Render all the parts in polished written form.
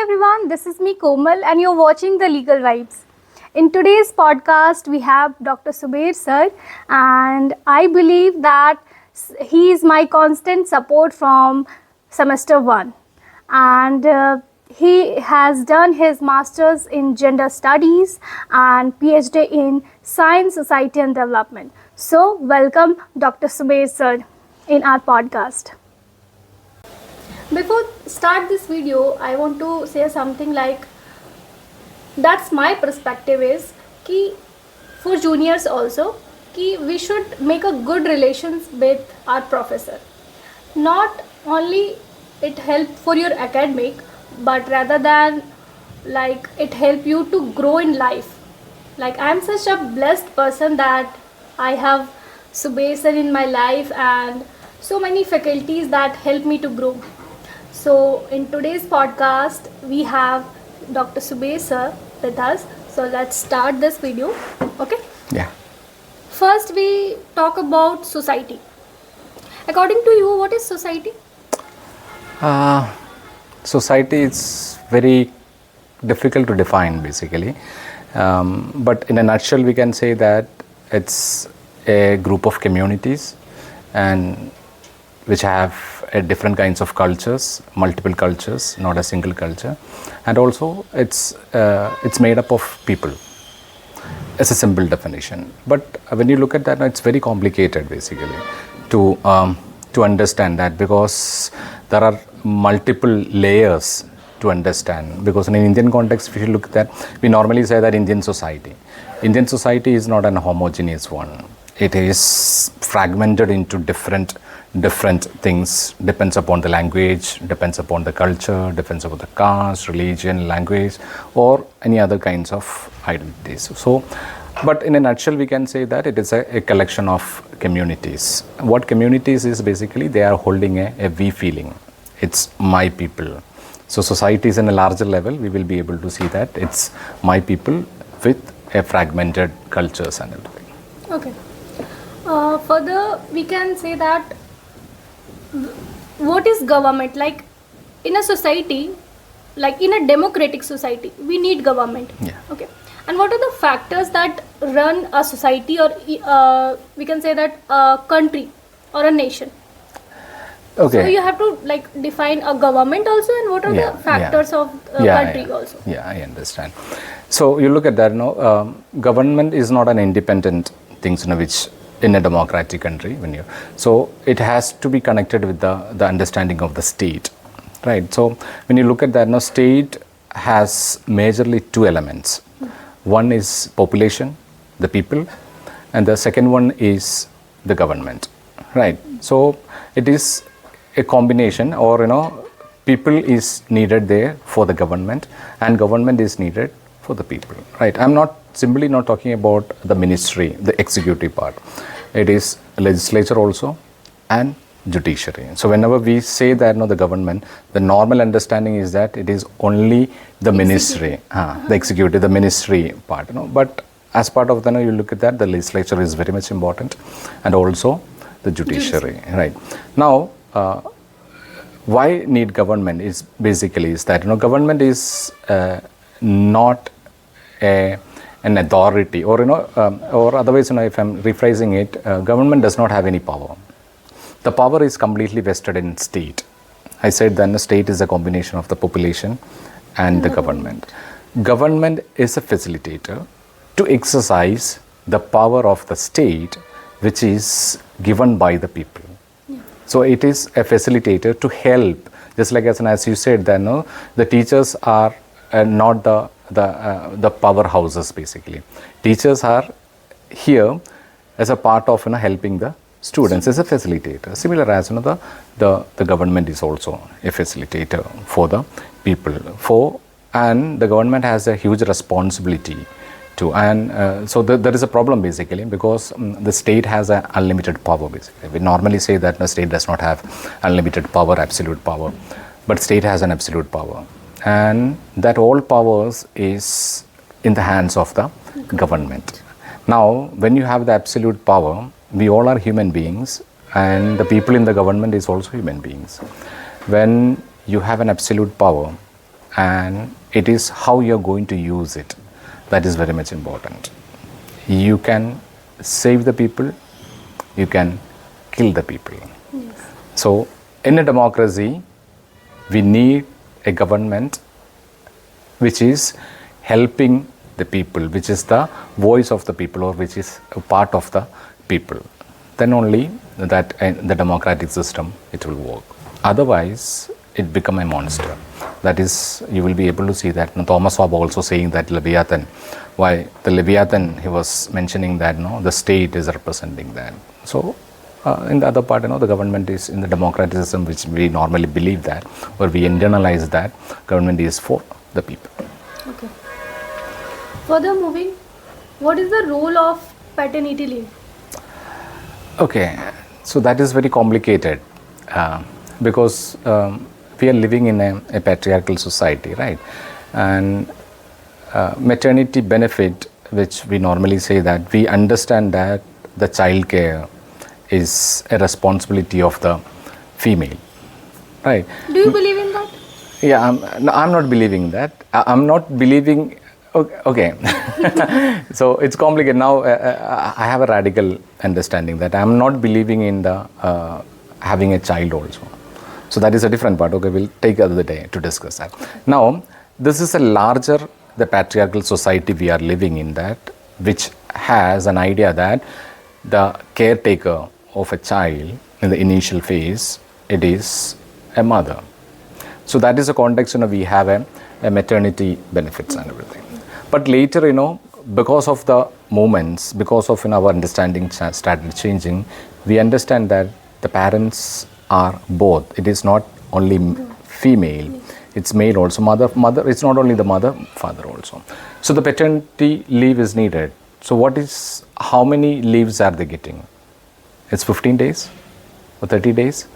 everyone, this is me Komal and you're watching The Legal Vibes. In today's podcast, we have Dr. Subair Sir, and I believe that he is my constant support from semester 1. And he has done his master's in gender studies and PhD in science, society and development. So, welcome Dr. Subair Sir in our podcast. Before start this video, I want to say something like that's my perspective is कि for juniors also कि we should make a good relations with our professor. Not only it help for your academic, but rather than like it help you to grow in life. Like I am such a blessed person that I have Subair sir in my life and so many faculties that help me to grow. So in today's podcast, we have Dr. Subair Sir with us. So let's start this video. Okay? Yeah. First, we talk about society. According to you, what is society? Society is very difficult to define basically. But in a nutshell, we can say that it's a group of communities and which have different kinds of cultures, multiple cultures, not a single culture, and also it's made up of people. It's a simple definition, but when you look at that, it's very complicated basically to understand that, because there are multiple layers to understand. Because in an Indian context, if you look at that, we normally say that Indian society is not an homogeneous one. It is fragmented into different things, depends upon the language, depends upon the culture, depends upon the caste, religion, language, or any other kinds of identities. So, but in a nutshell, we can say that it is a collection of communities. What communities is basically, they are holding a we feeling. It's my people. So society is in a larger level, we will be able to see that it's my people with a fragmented cultures and everything. Okay. Further, we can say that what is government? Like in a society, like in a democratic society, we need government. Yeah. Okay. And what are the factors that run a society, or we can say that a country or a nation? Okay. So you have to like define a government also, and what are the factors of country also? Yeah, I understand. So you look at that, government is not an independent thing, which in a democratic country, so it has to be connected with the understanding of the state, right? So when you look at that, state has majorly two elements. One is population, the people, and the second one is the government, right? So it is a combination, or people is needed there for the government, and government is needed for the people, right? I'm not simply not talking about the ministry, the executive part. It is legislature also and judiciary. So whenever we say that the government, the normal understanding is that it is only the ministry, the executive, the ministry part. But as part of you look at that, the legislature is very much important, and also the judiciary, right? Now, why need government is basically is that government is not an authority, or or otherwise, if I'm rephrasing it, government does not have any power. The power is completely vested in state. I said then the state is a combination of the population and the government. Government is a facilitator to exercise the power of the state, which is given by the people. So it is a facilitator to help, just like as you said, then the teachers are not the powerhouses basically. Teachers are here as a part of helping the students, as a facilitator. Similar as the government is also a facilitator for the people. And the government has a huge responsibility too. And so there is a problem basically, because the state has an unlimited power basically. We normally say that the state does not have unlimited power, absolute power, but state has an absolute power. And that all powers is in the hands of the government. Now, when you have the absolute power, we all are human beings, and the people in the government is also human beings. When you have an absolute power, and it is how you're going to use it that is very much important. You can save the people, you can kill the people. Yes. So in a democracy, we need a government which is helping the people, which is the voice of the people, or which is a part of the people. Then only that the democratic system, it will work. Otherwise, it become a monster. That is, you will be able to see that. Thomas Hobbes also saying that Leviathan, why the Leviathan, he was mentioning that the state is representing that. So in the other part, the government is in the democratic system, which we normally believe that, or we internalize that government is for the people. Okay. Further moving, what is the role of paternity leave? Okay, so that is very complicated because we are living in a patriarchal society, right? And maternity benefit, which we normally say that we understand that the child care is a responsibility of the female, right? Do you believe in that? Yeah, I'm not believing that. I'm not believing. Okay. So it's complicated. Now I have a radical understanding that I'm not believing in the having a child also. So that is a different part. Okay, we'll take other day to discuss that. Now, this is a larger, the patriarchal society we are living in, that which has an idea that the caretaker of a child in the initial phase, it is a mother. So that is a context, we have a maternity benefits and everything. But later, because of the moments, because of our understanding started changing, we understand that the parents are both. It is not only female, it's male also. Mother, it's not only the mother, father also. So the paternity leave is needed. So how many leaves are they getting? It's 15 days or 30 days?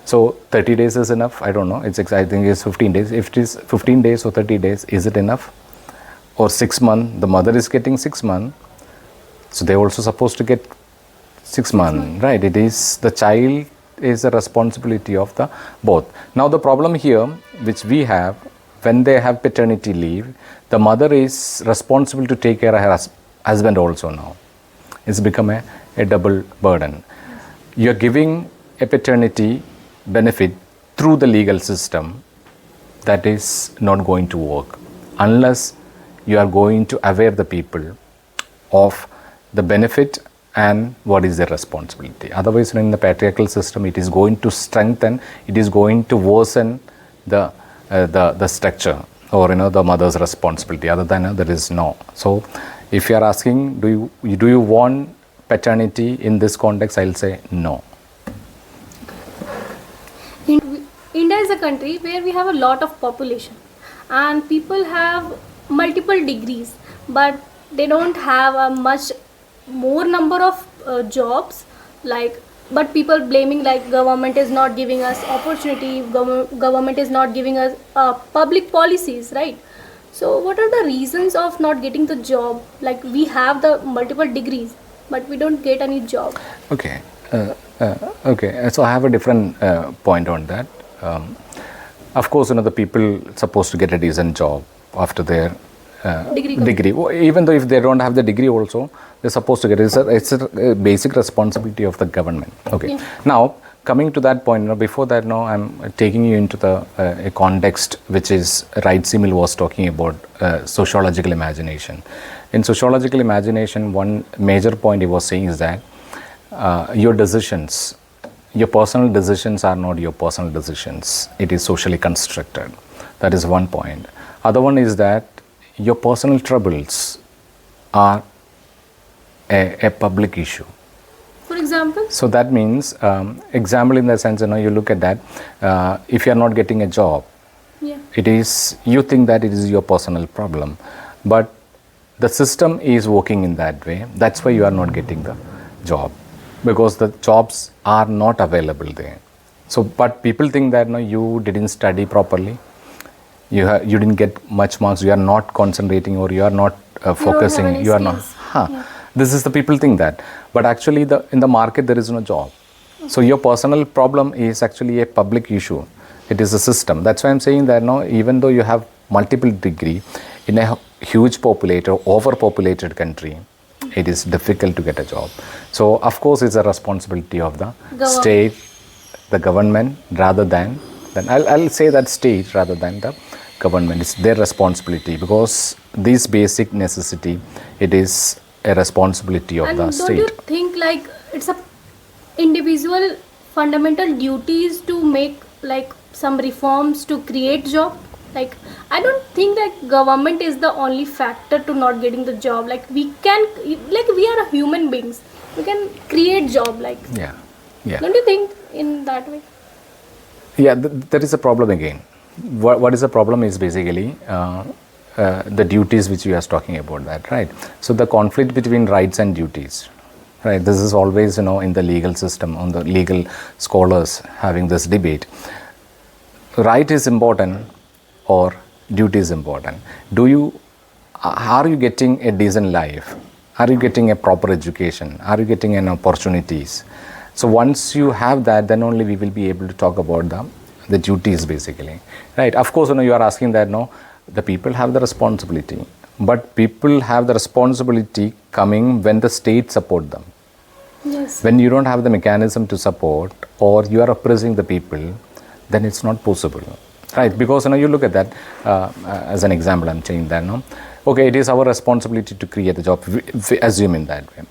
So 30 days is enough? I don't know. I think it's 15 days. If it is 15 days or 30 days, is it enough? Or 6 months, the mother is getting 6 months. So they're also supposed to get 6 months, right? It is the child is a responsibility of the both. Now the problem here, which we have, when they have paternity leave, the mother is responsible to take care of her husband also now. It's become a double burden. You're giving a paternity benefit through the legal system, that is not going to work unless you are going to aware the people of the benefit and what is their responsibility. Otherwise, in the patriarchal system, it is going to strengthen, it is going to worsen the structure, or the mother's responsibility. Other than there is no. So if you are asking, do you want paternity in this context, I'll say no. India is a country where we have a lot of population and people have multiple degrees, but they don't have a much more number of jobs, but people blaming government is not giving us opportunity, government is not giving us public policies, right? So what are the reasons of not getting the job? We have the multiple degrees but we don't get any job. Okay. Okay, so I have a different point on that. Of course, the people supposed to get a decent job after their degree. Even though if they don't have the degree also, they're supposed to get it. It's a basic responsibility of the government. Okay. Yeah. Now, coming to that point, before that, I'm taking you into the a context which is Wright Simil was talking about sociological imagination. In sociological imagination, one major point he was saying is that your decisions, your personal decisions are not your personal decisions. It is socially constructed. That is one point. Other one is that your personal troubles are a public issue. For example? So that means, example in the sense, you look at that, if you are not getting a job, yeah, it is, you think that it is your personal problem, but the system is working in that way. That's why you are not getting the job, because the jobs are not available there. So, but people think that you didn't study properly, you didn't get much marks, you are not concentrating, or you are not focusing, you are not. Yeah. This is the people think that, but actually in the market there is no job. Okay. So your personal problem is actually a public issue. It is a system. That's why I'm saying that no, even though you have multiple degree in a huge populated, overpopulated country, it is difficult to get a job. So of course, it's a responsibility of the state, the government, rather than I'll say that state rather than the government. It's their responsibility, because this basic necessity, it is a responsibility of And the don't state. you think like it's a individual fundamental duties to make like some reforms to create job? Like I don't think that government is the only factor to not getting the job. Like we can, like we are human beings, we can create job. Like Yeah, yeah. don't you think in that way? Yeah, there is a problem again. What is the problem is basically the duties which you are talking about, that, right? So the conflict between rights and duties, right? This is always, in the legal system, on the legal scholars having this debate. Right is important or duty is important? Are you getting a decent life? Are you getting a proper education? Are you getting an opportunities? So once you have that, then only we will be able to talk about the duties basically, right? Of course, you are asking that, no, the people have the responsibility, but people have the responsibility coming when the state support them. Yes. When you don't have the mechanism to support, or you are oppressing the people, then it's not possible, right? Because you look at that as an example. I'm saying that, no, okay, it is our responsibility to create the job. We assume in that way.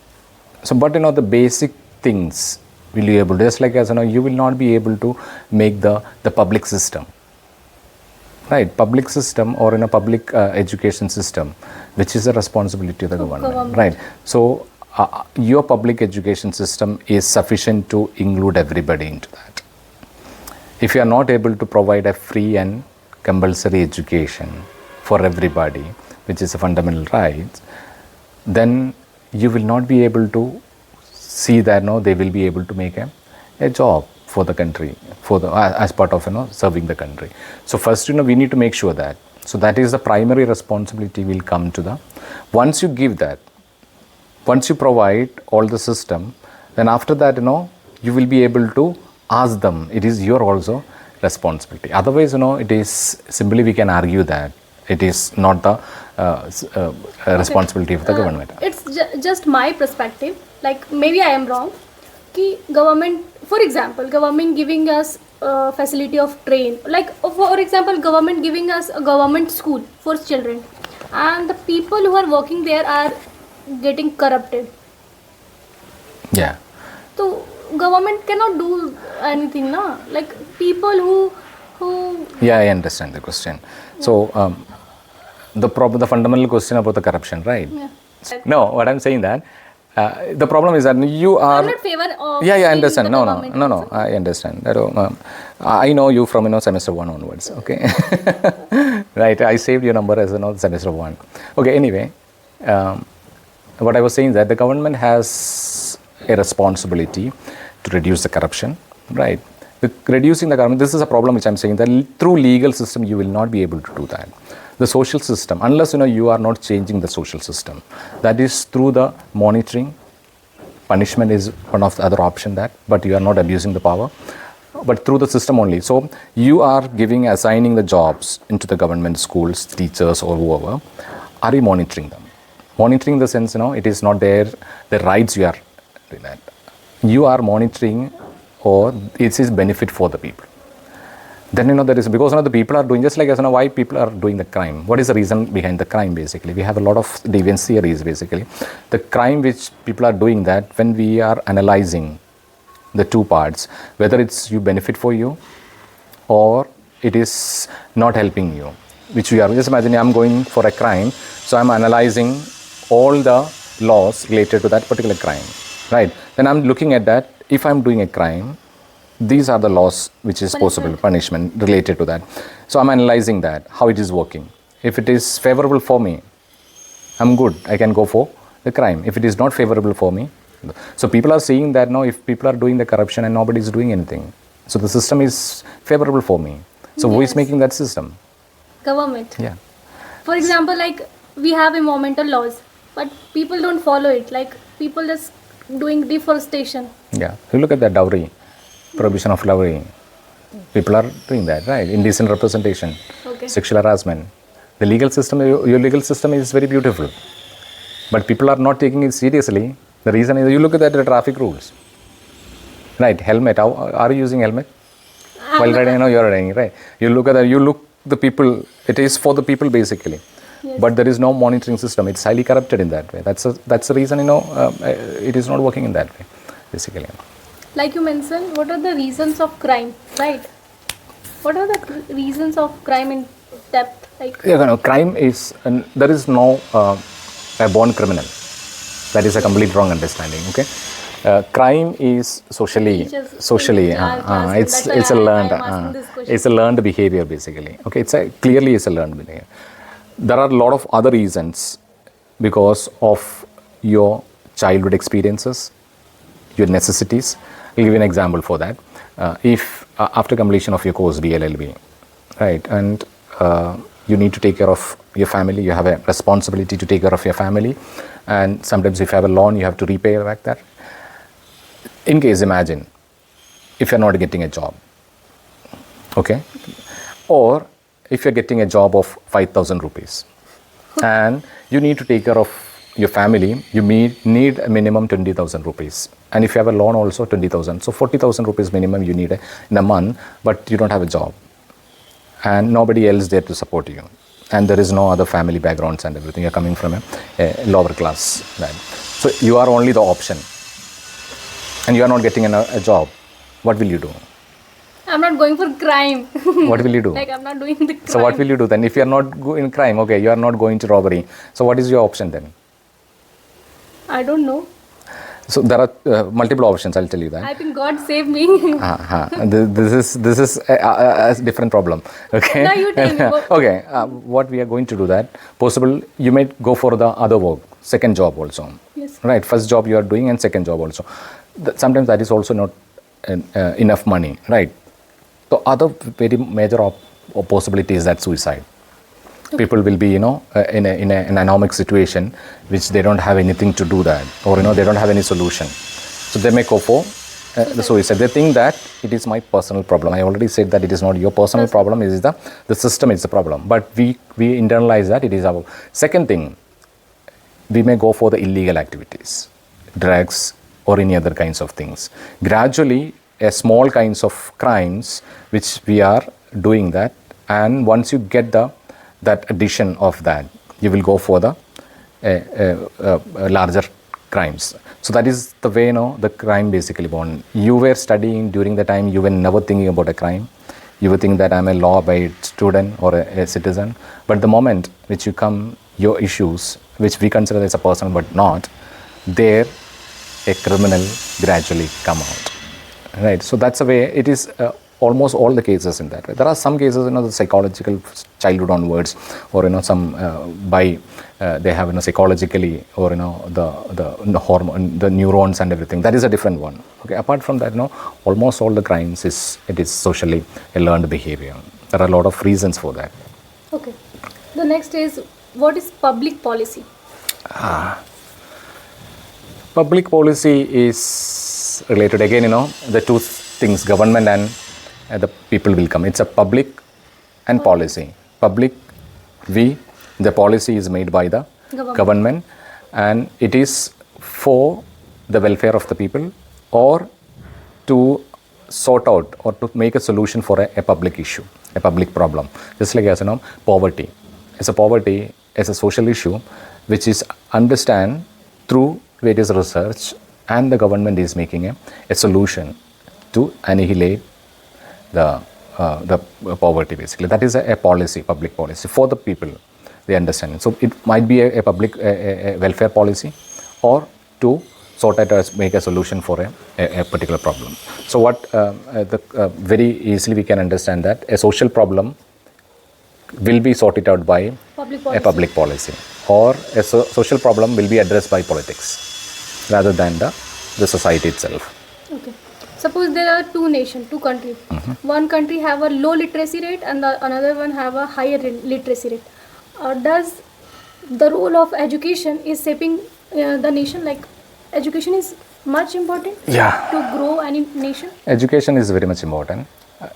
So, but the basic things will you able to, just like as you will not be able to make the public system, right? Public system or in a public education system, which is a responsibility of the government, right? So your public education system is sufficient to include everybody into that. If you are not able to provide a free and compulsory education for everybody, which is a fundamental right, then you will not be able to see that they will be able to make a job for the country, as part of serving the country. So first we need to make sure that, so that is the primary responsibility will come to the, once you give that, once you provide all the system, then after that you will be able to ask them, it is your also responsibility. Otherwise it is simply we can argue that it is not the responsibility of the government. It's just my perspective. Like maybe I am wrong. Ki government, for example, government giving us facility of train. Like for example, government giving us a government school for children, and the people who are working there are getting corrupted. Yeah. So government cannot do anything, na? Like people who. Yeah, I understand the question. So the fundamental question about the corruption, right? Yeah. No, what I'm saying that the problem is that you are. I'm not favor of. Yeah, I understand. the No, government. I understand. I know you from semester 1 onwards. Okay, right. I saved your number as semester 1. Okay. Anyway, what I was saying is that the government has a responsibility to reduce the corruption, right? Reducing the corruption. This is a problem which I'm saying that through legal system you will not be able to do that. The social system, unless you are not changing the social system, that is through the monitoring. Punishment is one of the other option that, but you are not abusing the power, but through the system only. So you are assigning the jobs into the government schools, teachers or whoever. Are you monitoring them? Monitoring the sense, it is not the rights you are doing that. You are monitoring, or it is benefit for the people. Then there is, because the people are doing, just like as why people are doing the crime. What is the reason behind the crime basically? We have a lot of deviance theories basically. The crime which people are doing, that when we are analyzing the two parts, whether it's you benefit for you or it is not helping you, which we are, just imagine I'm going for a crime, so I'm analyzing all the laws related to that particular crime, right? Then I'm looking at that, if I'm doing a crime, these are the laws which is possible, punishment related to that. So I'm analyzing that, how it is working. If it is favorable for me, I'm good, I can go for the crime. If it is not favorable for me, so people are seeing that now if people are doing the corruption and nobody is doing anything, so the system is favorable for me. So who is making that system? Government. Yeah. For example, like we have environmental laws, but people don't follow it. Like people just doing deforestation. Yeah. You look at that dowry, prohibition of dowry. People are doing that, right? Indecent representation, Okay. sexual harassment. The legal system, your legal system is very beautiful, but people are not taking it seriously. The reason is, you look at the traffic rules, right? Helmet. How are you using helmet while riding? No, you're riding, right? You look at that. You look the people. It is for the people basically, Yes. but there is no monitoring system. It's highly corrupted in that way. That's the reason, it is not working in that way, basically. Like you mentioned, what are the reasons of crime, right? What are the reasons of crime in depth? Like, Crime is, there is no a born criminal. That is a complete wrong understanding. Okay, crime is socially, Teachers socially. in class, It's that's why a learned. I am asking this question. It's a learned behavior basically. Okay, clearly it's a learned behavior. There are a lot of other reasons because of your childhood experiences, your necessities. I'll give you an example for that. If after completion of your course BLLB, right, and you need to take care of your family, you have a responsibility to take care of your family, and sometimes if you have a loan, you have to repay back that. In case, imagine if you're not getting a job, okay, or if you're getting a job of 5,000 rupees and you need to take care of your family, you need a minimum 20,000 rupees. And if you have a loan also 20,000, so 40,000 rupees minimum you need in a month, but you don't have a job and nobody else there to support you. And there is no other family backgrounds and everything. You're coming from a lower class. Right? So you are only the option and you are not getting a job. What will you do? I'm not going for crime. What will you do? Like, I'm not doing the crime. So what will you do then? If you are not in crime, okay, you are not going to robbery. So what is your option then? I don't know. So there are multiple options. I'll tell you that. I think God save me. This is a different problem. Okay. Now you tell me. Okay. What we are going to do that? Possible you may go for the other work, second job also. Yes. Right. First job you are doing and second job also. Sometimes that is also not enough money. Right. So other very major possibility is that suicide. People will be, in an economic situation which they don't have anything to do that, or they don't have any solution. So they may go for the suicide. They think that it is my personal problem. I already said that it is not your personal problem. It is the system is the problem. But we internalize that it is our. Second thing, we may go for the illegal activities, drugs or any other kinds of things. Gradually, a small kinds of crimes which we are doing that, and once you get that addition of that, you will go for the larger crimes. So that is the way, the crime basically born. You were studying during the time, you were never thinking about a crime. You would think that I'm a law-abiding student or a citizen. But the moment which you come, your issues, which we consider as a person but not, there a criminal gradually come out. Right. So that's the way it is. Almost all the cases in that way. There are some cases, the psychological childhood onwards, or some they have psychologically, or the hormone, the neurons and everything. That is a different one. Okay. Apart from that, almost all the crimes is socially a learned behavior. There are a lot of reasons for that. Okay. The next is, what is public policy? Public policy is related again. The two things, government and the people will come. It's a public and policy. Public, the policy is made by the government, and it is for the welfare of the people, or to sort out or to make a solution for a public issue, a public problem. Just like as poverty. Poverty is a social issue which is understand through various research, and the government is making a solution to annihilate the poverty basically. That is a policy, public policy for the people. They understand it. So it might be a public a welfare policy, or to sort out or make a solution for a particular problem. So what very easily we can understand that a social problem will be sorted out by a public policy, or a social problem will be addressed by politics rather than the society itself. Okay. Suppose there are two countries. One country have a low literacy rate and another one have a higher literacy rate. Does the role of education is shaping the nation? Like, education is much important to grow any nation? Education is very much important.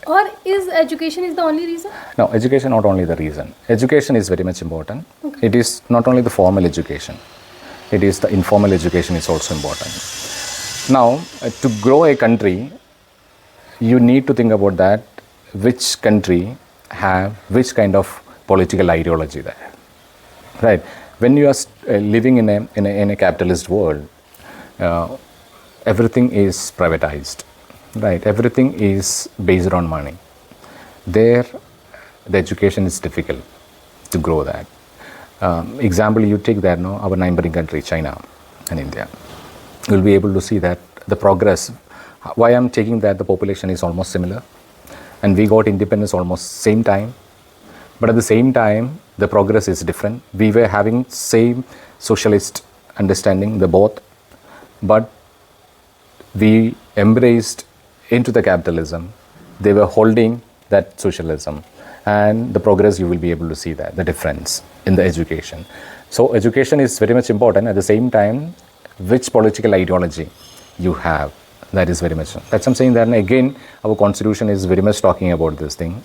Or is education is the only reason? No, education not only the reason. Education is very much important. It is not only the formal education. It is the informal education is also important. Now, to grow a country, you need to think about that which country have which kind of political ideology there, right? When you are living in a capitalist world, everything is privatized, right? Everything is based on money. There, the education is difficult to grow that. Example, you take that, no, our neighboring country, China and India. You'll be able to see that the progress. Why I'm taking that the population is almost similar, and we got independence almost same time, but at the same time the progress is different. We were having same socialist understanding, the both, but we embraced into the capitalism. They were holding that socialism, and the progress you will be able to see that the difference in the education. So education is very much important. At the same time, which political ideology you have, that is very much. That's what I'm saying. That again, our constitution is very much talking about this thing.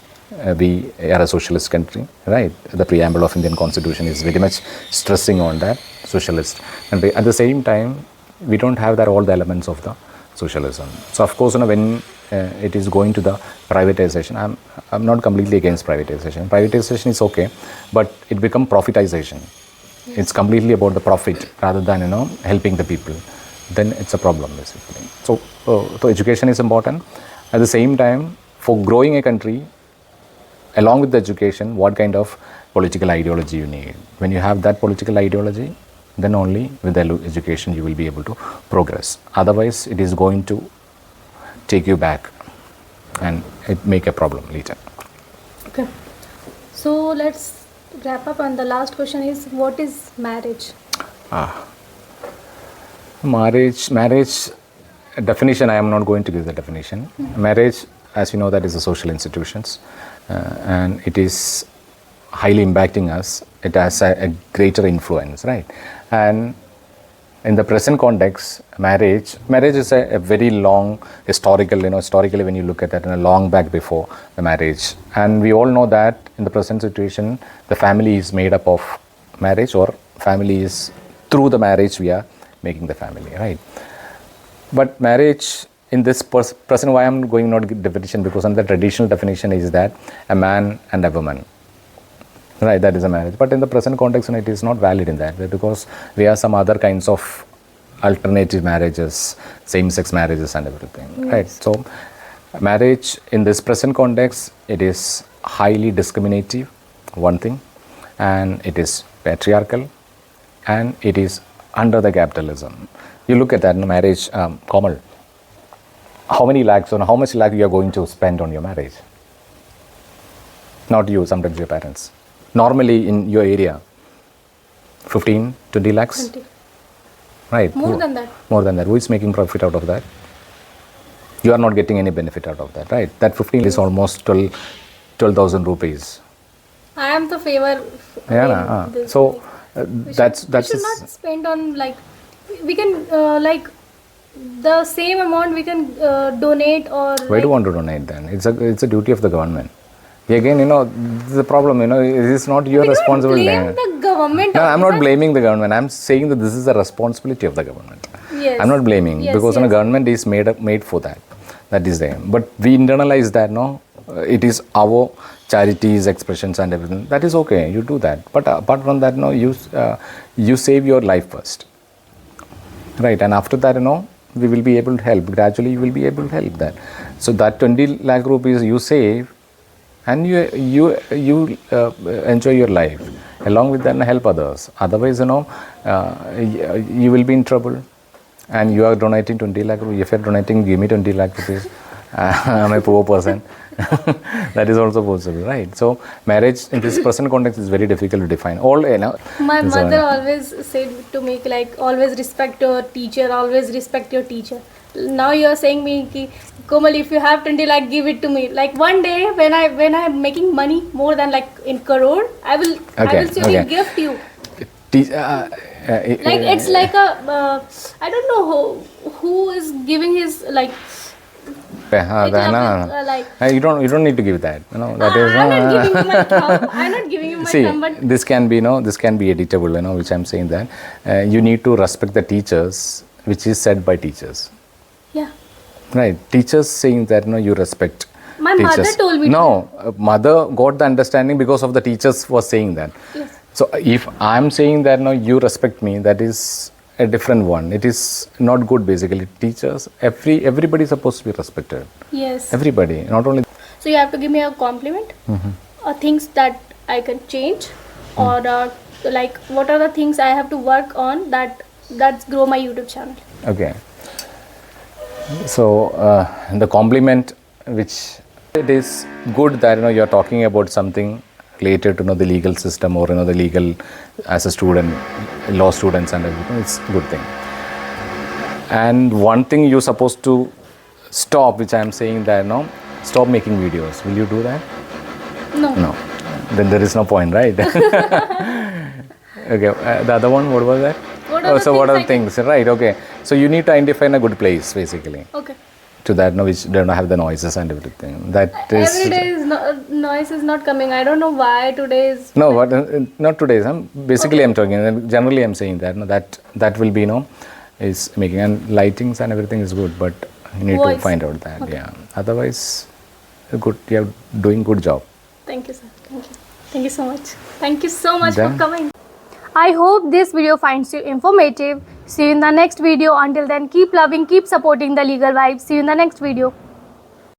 We are a socialist country, right? The preamble of Indian constitution is very much stressing on that socialist. And at the same time, we don't have that all the elements of the socialism. So of course, when it is going to the privatization, I'm not completely against privatization. Privatization is okay, but it becomes profitization. It's completely about the profit rather than helping the people. Then it's a problem basically. So education is important. At the same time, for growing a country, along with the education, what kind of political ideology you need. When you have that political ideology, then only with the education you will be able to progress. Otherwise, it is going to take you back and it make a problem later. Okay. So let's wrap up, and the last question is, what is marriage? Marriage definition, I am not going to give the definition. Marriage, as you know, that is a social institutions, and it is highly impacting us. It has a greater influence, right? And in the present context, marriage is a very long historically when you look at it, and a long back before the marriage. And we all know that in the present situation, the family is made up of marriage, or family is through the marriage we are making the family, right? But marriage in this present, why I'm going not definition, because on the traditional definition is that a man and a woman, right? That is a marriage. But in the present context, it is not valid in that way, because we have some other kinds of alternative marriages, same-sex marriages and everything, yes. Right? So marriage in this present context, it is highly discriminative, one thing, and it is patriarchal, and it is under the capitalism. You look at that in marriage, Komal, how many lakhs or how much lakh you are going to spend on your marriage? Not you, sometimes your parents. Normally in your area, 15, 20 lakhs? 20. Right. More than that. More than that. Who is making profit out of that? You are not getting any benefit out of that, right? That 15 is almost 12,000 rupees. I am the favor. Yeah. So that's we should not spend on, like, we can the same amount we can donate, or why do you want to donate then? It's a duty of the government. Again, the problem, it is not your responsibility. Blame the government. No, I'm not blaming the government. I'm saying that this is a responsibility of the government. Yes. I'm not blaming, because the government is made for that. That is there. But we internalize that, it is our charities, expressions and everything. That is okay. You do that. But apart from that, you save your life first. Right. And after that, we will be able to help. Gradually, you will be able to help that. So that 20 lakh rupees you save, and you enjoy your life. Along with that, help others. Otherwise, you will be in trouble. And you are donating 20 lakh rupees. If you are donating, give me 20 lakh rupees. I'm a poor person. That is also possible, right? So marriage in this present context is very difficult to define. My mother always said to me, like, always respect your teacher, always respect your teacher. Now you are saying me ki, Komal, if you have 20 lakh, give it to me. Like, one day when I'm making money more than like in crore, I will surely gift you. Like, it's like a I don't know who is giving his, like, It's like You don't need to give that. That is. I'm not giving you my thumb. I'm not giving you my See, thumb, but this can be this can be editable. Which I'm saying that you need to respect the teachers, which is said by teachers. yeah. Right, teachers saying that you respect. My teachers. mother told me No, mother got the understanding because of the teachers was saying that. Yes. So if I'm saying that you respect me, that is a different one. It is not good basically. Teachers, everybody is supposed to be respected. Yes. Everybody, not only. So you have to give me a compliment, or things that I can change, or like what are the things I have to work on that's grow my YouTube channel. Okay. So the compliment, which it is good that you're talking about something related to the legal system or the legal as a student, law students and everything. It's a good thing. And one thing you're supposed to stop, which I'm saying that stop making videos. Will you do that? No. No. Then there is no point, right? Okay. The other one, what was that? What are the So what are the things things? Right. Okay. So you need to identify in a good place, basically. Okay. To that, which don't have the noises and everything. That is. Every day is noise is not coming. I don't know why today is. No, but not today. Basically, I'm talking. Generally, I'm saying that that will be is making, and lightings and everything is good, but you need to Voice. find out that. Okay. Yeah. Otherwise, good. You're doing good job. Thank you, sir. Thank you. Thank you so much. Thank you so much Then- for coming. I hope this video finds you informative. See you in the next video. Until then, keep loving, keep supporting the legal vibes. See you in the next video.